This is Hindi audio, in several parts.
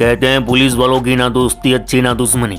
कहते हैं पुलिस वालों की ना दोस्ती अच्छी ना दुश्मनी।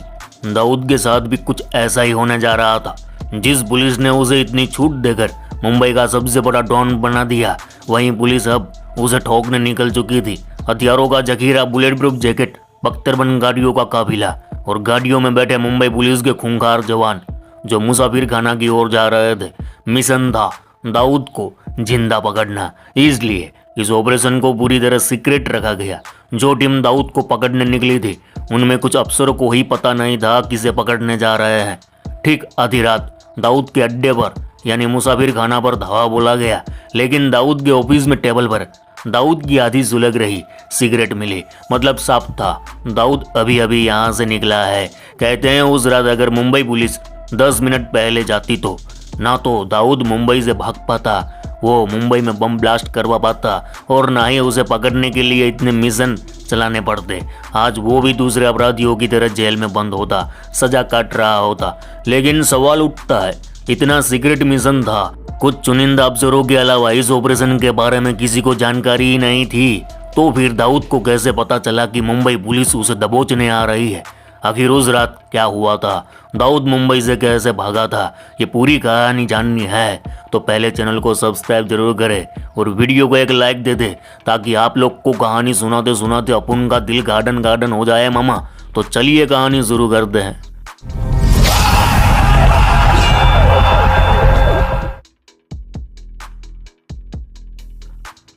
दाऊद के साथ भी कुछ ऐसा ही होने जा रहा था। जिस पुलिस ने उसे इतनी छूट देकर मुंबई का सबसे बड़ा डॉन बना दिया, वहीं पुलिस अब उसे ठोकने निकल चुकी थी। हथियारों का जखीरा, बुलेट प्रूफ जैकेट, बख्तरबंद गाड़ियों का काफिला और गाड़ियों में बैठे मुंबई पुलिस के खूंखार जवान जो मुसाफिर खाना की ओर जा रहे थे। मिशन था दाऊद को जिंदा पकड़ना, इसलिए इस ऑपरेशन को पूरी तरह सीक्रेट रखा गया। जो टीम दाऊद को पकड़ने निकली थी, उनमें कुछ अफसरों को ही पता नहीं था किसे पकड़ने जा रहे हैं। ठीक आधी रात दाऊद के अड्डे पर यानी मुसाफिर खाना पर धावा बोला गया, लेकिन दाऊद के ऑफिस में टेबल पर दाऊद की आधी सुलग रही सिगरेट मिली। मतलब साफ था, दाऊद अभी अभी यहाँ से निकला है। कहते हैं उस रात अगर मुंबई पुलिस 10 मिनट पहले जाती तो ना तो दाऊद मुंबई से भाग पाता, वो मुंबई में बम ब्लास्ट करवा पाता, और ना ही उसे पकड़ने के लिए इतने मिशन चलाने पड़ते। आज वो भी दूसरे अपराधियों की तरह जेल में बंद होता, सजा काट रहा होता। लेकिन सवाल उठता है, इतना सीक्रेट मिशन था, कुछ चुनिंदा अफसरों के अलावा इस ऑपरेशन के बारे में किसी को जानकारी ही नहीं थी, तो फिर दाऊद को कैसे पता चला कि मुंबई पुलिस उसे दबोचने आ रही है? आखिर उस रात क्या हुआ था? दाऊद मुंबई से कैसे भागा था? ये पूरी कहानी जाननी है तो पहले चैनल को सब्सक्राइब जरूर करें और वीडियो को एक लाइक दे दे, ताकि आप लोग को कहानी सुनाते सुनाते अपन का दिल गार्डन गार्डन हो जाए मामा। तो चलिए कहानी शुरू करते हैं।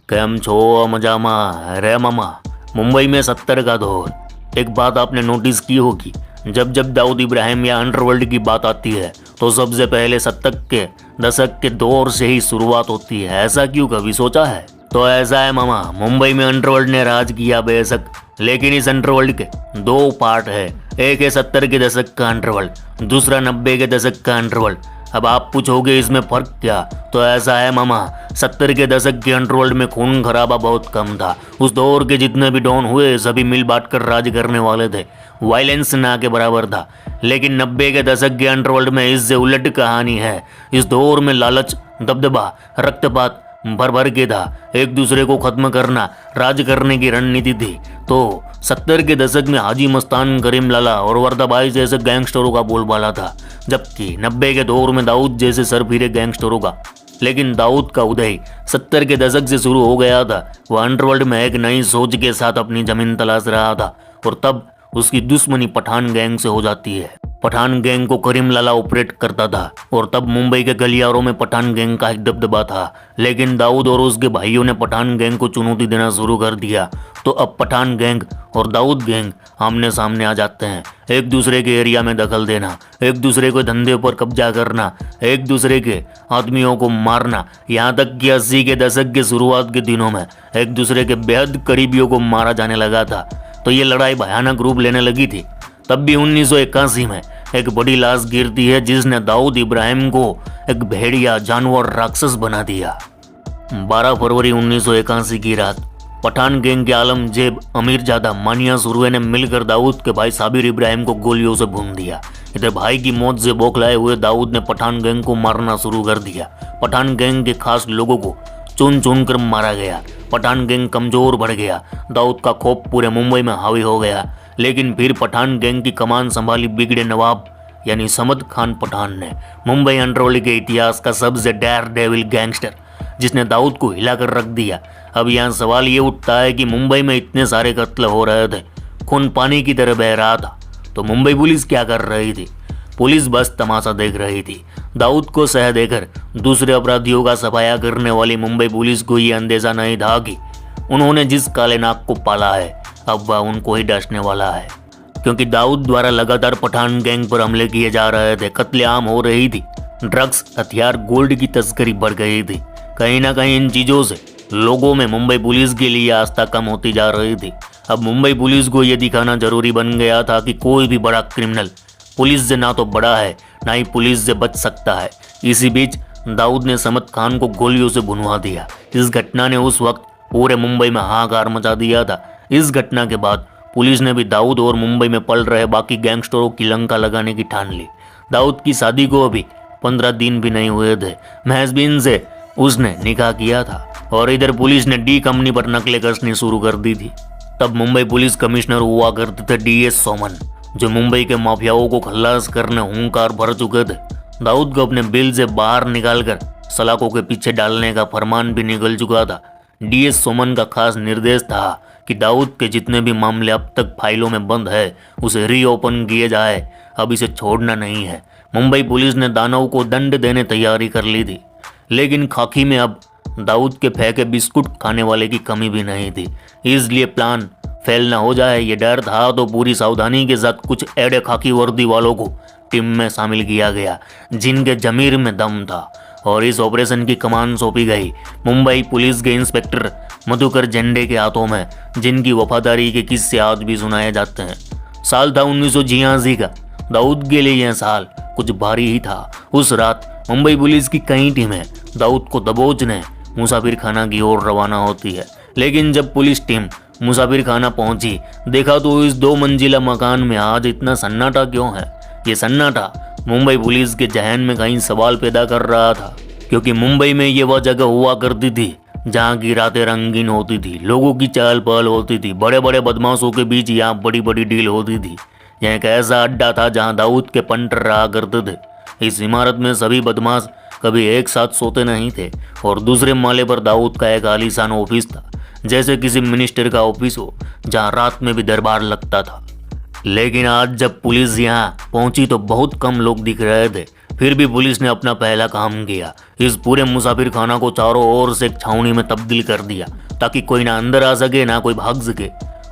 केम छो मजामा रे मामा। मुंबई में 70 का दौर। एक बात आपने नोटिस की होगी, जब जब दाऊद इब्राहिम या अंडरवर्ल्ड की बात आती है तो सबसे पहले 70 के दशक के दौर से ही शुरुआत होती है। ऐसा क्यों, कभी सोचा है? तो ऐसा है मामा, मुंबई में अंडरवर्ल्ड ने राज किया बेशक, लेकिन इस अंडरवर्ल्ड के 2 पार्ट है। एक है 70 के दशक का अंडरवर्ल्ड, दूसरा 90 के दशक का अंडरवर्ल्ड। अब आप पूछोगे इसमें फर्क क्या? तो ऐसा है मामा, 70 के दशक के अंडरवर्ल्ड में खून खराबा बहुत कम था। उस दौर के जितने भी डॉन हुए सभी मिल बांट कर राज करने वाले थे, वायलेंस ना के बराबर था। लेकिन 90 के दशक के अंडरवर्ल्ड में इससे उलट कहानी है। इस दौर में लालच, दबदबा, रक्तपात भर भर के था। एक दूसरे को खत्म करना राज करने की रणनीति थी। तो 70 के दशक में हाजी मस्तान, करीम लाला और वर्दाबाई जैसे गैंगस्टरों का बोलबाला था, जबकि 90 के दौर में दाऊद जैसे सरफिरे गैंगस्टरों का। लेकिन दाऊद का उदय 70 के दशक से शुरू हो गया था। वह अंडरवर्ल्ड में एक नई सोच के साथ अपनी जमीन तलाश रहा था, और तब उसकी दुश्मनी पठान गैंग से हो जाती है। पठान गैंग को करीम लाला ऑपरेट करता था, और तब मुंबई के गलियारों में पठान गैंग का एक दबदबा था। लेकिन दाऊद और उसके भाइयों ने पठान गैंग को चुनौती देना शुरू कर दिया, तो अब पठान गैंग और दाऊद गैंग आमने सामने आ जाते हैं। एक दूसरे के एरिया में दखल देना, एक दूसरे के धंधे पर कब्जा करना, एक दूसरे के आदमियों को मारना, यहाँ तक कि 80 के दशक के शुरुआत के दिनों में एक दूसरे के बेहद करीबियों को मारा जाने लगा था। तो ये लड़ाई भयानक रूप लेने लगी थी। तब भी 1981 में एक बड़ी लाश गिरती है, जिसने दाऊद इब्राहिम को एक भेड़िया जानवर राक्षस बना दिया। 12 फरवरी 1981 की रात पठान गैंग के आलमजेब अमीरजादा मानिया सुरवे ने मिलकर दाऊद के भाई साबिर इब्राहिम को गोलियों से भून दिया। इधर भाई की मौत से बौखलाए हुए दाऊद ने पठान गैंग को मारना शुरू कर दिया। पठान गैंग के खास लोगों को चुन चुन कर मारा गया। पठान गैंग कमजोर बढ़ गया। दाऊद का खौफ पूरे मुंबई में हावी हो गया। लेकिन फिर पठान गैंग की कमान संभाली बिगड़े नवाब यानी समद खान पठान ने, मुंबई अंडरवर्ल्ड के इतिहास का सबसे डेयर डेविल गैंगस्टर, जिसने दाऊद को हिलाकर रख दिया। अब यहाँ सवाल ये उठता है कि मुंबई में इतने सारे कत्ल हो रहे थे, खून पानी की तरह बह रहा था, तो मुंबई पुलिस क्या कर रही थी? पुलिस बस तमाशा देख रही थी। दाऊद को सह देकर दूसरे अपराधियों का सफाया करने वाली मुंबई पुलिस को ये अंदेशा नहीं था कि उन्होंने जिस काले नाग को पाला है अब वह उनको ही डसने वाला है। क्योंकि दाऊद द्वारा लगातार पठान गैंग पर हमले किए जा रहे थे, कत्लेआम हो रही थी, ड्रग्स, हथियार, गोल्ड की तस्करी बढ़ गई थी। कहीं ना कहीं इन चीजों से लोगों में मुंबई पुलिस के लिए आस्था कम होती जा रही थी। अब मुंबई पुलिस को यह दिखाना जरूरी बन गया था कि कोई भी बड़ा क्रिमिनल पुलिस से ना तो बड़ा है, ना ही पुलिस से बच सकता है। इसी बीच दाऊद ने समद खान को गोलियों से भुनवा दिया। इस घटना ने उस वक्त पूरे मुंबई में हाहाकार मचा दिया था। इस घटना के बाद पुलिस ने भी दाऊद और मुंबई में पल रहे बाकी गैंगस्टरों की लंका लगाने की ठान ली। दाऊद की शादी को अभी 15 दिन भी नहीं हुए थे। महजबीन से उसने निकाह किया था, और इधर पुलिस ने डी कंपनी पर नकलें कसनी शुरू कर दी थी। तब मुंबई पुलिस कमिश्नर हुआ करते थे DS सोमन, जो मुंबई के माफियाओं को खल्लास करने हुंकार भर चुके थे। दाऊद को अपने बिल से बाहर निकालकर सलाखों के पीछे डालने का फरमान भी निकल चुका था। DS सोमन का खास निर्देश था कि दाऊद के जितने भी मामले अब तक फाइलों में बंद है उसे रीओपन किए जाए, अब इसे छोड़ना नहीं है। मुंबई पुलिस ने दानव को दंड देने तैयारी कर ली थी, लेकिन खाकी में अब दाऊद के फेंके बिस्कुट खाने वाले की कमी भी नहीं थी। इसलिए प्लान फेल न हो जाए ये डर था, तो पूरी सावधानी के साथ कुछ एड़े खाकी वर्दी वालों को टीम में शामिल किया गया, जिनके जमीर में दम था, और इस ऑपरेशन की कमान सौंपी गई मुंबई पुलिस के इंस्पेक्टर मधुकर झंडे के हाथों में, जिनकी वफादारी के किस्से आज भी सुनाए जाते हैं। साल था 1986 का। दाऊद के लिए यह साल कुछ भारी ही था। उस रात मुंबई पुलिस की कई टीमें दाऊद को दबोचने मुसाफिर खाना की ओर रवाना होती है, लेकिन जब पुलिस टीम मुसाफिर खाना पहुंची, देखा तो इस 2 मंजिला मकान में आज इतना सन्नाटा क्यों है। ये सन्नाटा मुंबई पुलिस के जहन में कहीं सवाल पैदा कर रहा था, क्योंकि मुंबई में ये वह जगह हुआ करती थी जहाँ की रातें रंगीन होती थी, लोगों की चहल पहल होती थी, बड़े बड़े बदमाशों के बीच यहाँ बड़ी बड़ी डील होती थी। यह एक ऐसा अड्डा था जहाँ दाऊद के पंटर रहा करते थे। इस इमारत में सभी बदमाश कभी एक साथ सोते नहीं थे, और दूसरे माले पर दाऊद का एक आलीशान ऑफिस था, जैसे किसी मिनिस्टर का ऑफिस हो, जहाँ रात में भी दरबार लगता था। लेकिन आज जब पुलिस यहाँ पहुंची तो बहुत कम लोग दिख रहे थे। फिर भी पुलिस ने अपना पहला काम किया। इस पूरे मुसाफिर खाना को चारों ओर से एक छावनी में तब्दील कर दिया, ताकि कोई ना अंदर आ सके ना कोई भाग सके।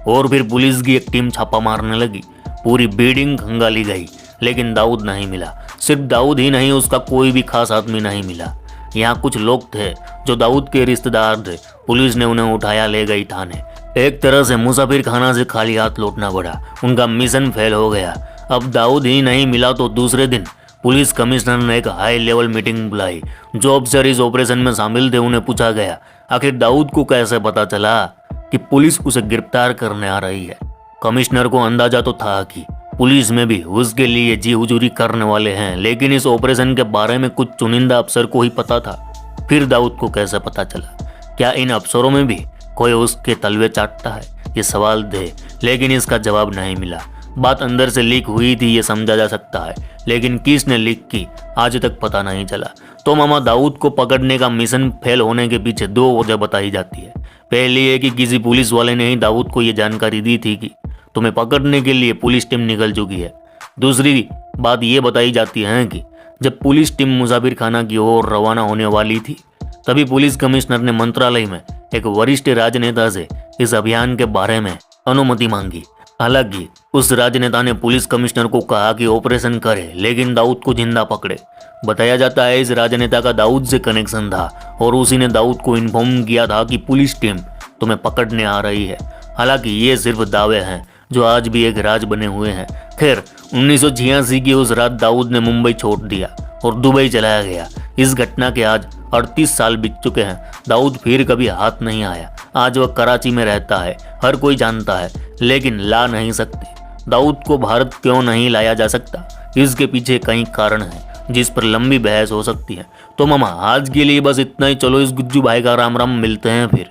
और फिर पुलिस की एक टीम छापा मारने लगी। पूरी बिल्डिंग खंगाली गई, लेकिन दाऊद नहीं मिला। सिर्फ दाऊद ही नहीं, उसका कोई भी खास आदमी नहीं मिला। यहाँ कुछ लोग थे जो दाऊद के रिश्तेदार थे। पुलिस ने उन्हें उठाया ले गई थाने। एक तरह से मुसाफिर खाना से खाली हाथ लौटना पड़ा। उनका मिशन फेल हो गया। अब दाऊद ही नहीं मिला तो दूसरे दिन पुलिस कमिश्नर ने एक हाई लेवल मीटिंग बुलाई। जो अफसर इस ऑपरेशन में शामिल थे उन्हें पूछा गया, आखिर दाऊद को कैसे पता चला कि पुलिस उसे गिरफ्तार करने आ रही है। कमिश्नर को अंदाजा तो था कि पुलिस में भी उसके लिए जी हुजूरी करने वाले हैं, लेकिन इस ऑपरेशन के बारे में कुछ चुनिंदा अफसर को ही पता था। फिर दाऊद को कैसे पता चला? क्या इन अफसरों में भी कोई उसके तलवे चाटता है? ये सवाल थे, लेकिन इसका जवाब नहीं मिला। बात अंदर से लीक हुई थी ये समझा जा सकता है, लेकिन किसने लीक की आज तक पता नहीं चला। तो मामा दाऊद को पकड़ने का मिशन फेल होने के पीछे 2 वजह बताई जाती है। पहली है कि किसी पुलिस वाले ने ही दाऊद को ये जानकारी दी थी कि तुम्हें पकड़ने के लिए पुलिस टीम निकल चुकी है। दूसरी बात ये बताई जाती है कि जब पुलिस टीम मुसाफिर खाना की ओर रवाना होने वाली थी, तभी पुलिस कमिश्नर ने मंत्रालय में एक वरिष्ठ राजनेता से इस अभियान के बारे में अनुमति मांगी। हालांकि उस राजनेता ने पुलिस कमिश्नर को कहा कि ऑपरेशन करे, लेकिन दाऊद को जिंदा पकड़े। बताया जाता है इस राजनेता का दाऊद से कनेक्शन था, और उसी ने दाऊद को इन्फॉर्म किया था कि पुलिस टीम तुम्हें पकड़ने आ रही है। हालांकि ये सिर्फ दावे हैं जो आज भी एक राज बने हुए हैं। खैर 1986 की उस रात दाऊद ने मुंबई छोड़ दिया और दुबई चलाया गया। इस घटना के आज 38 साल बीत चुके हैं। दाऊद फिर कभी हाथ नहीं आया। आज वह कराची में रहता है, हर कोई जानता है, लेकिन ला नहीं सकते। दाऊद को भारत क्यों नहीं लाया जा सकता? इसके पीछे कई कारण हैं जिस पर लंबी बहस हो सकती है। तो मामा आज के लिए बस इतना ही। चलो इस गुज्जू भाई का राम राम, मिलते हैं फिर।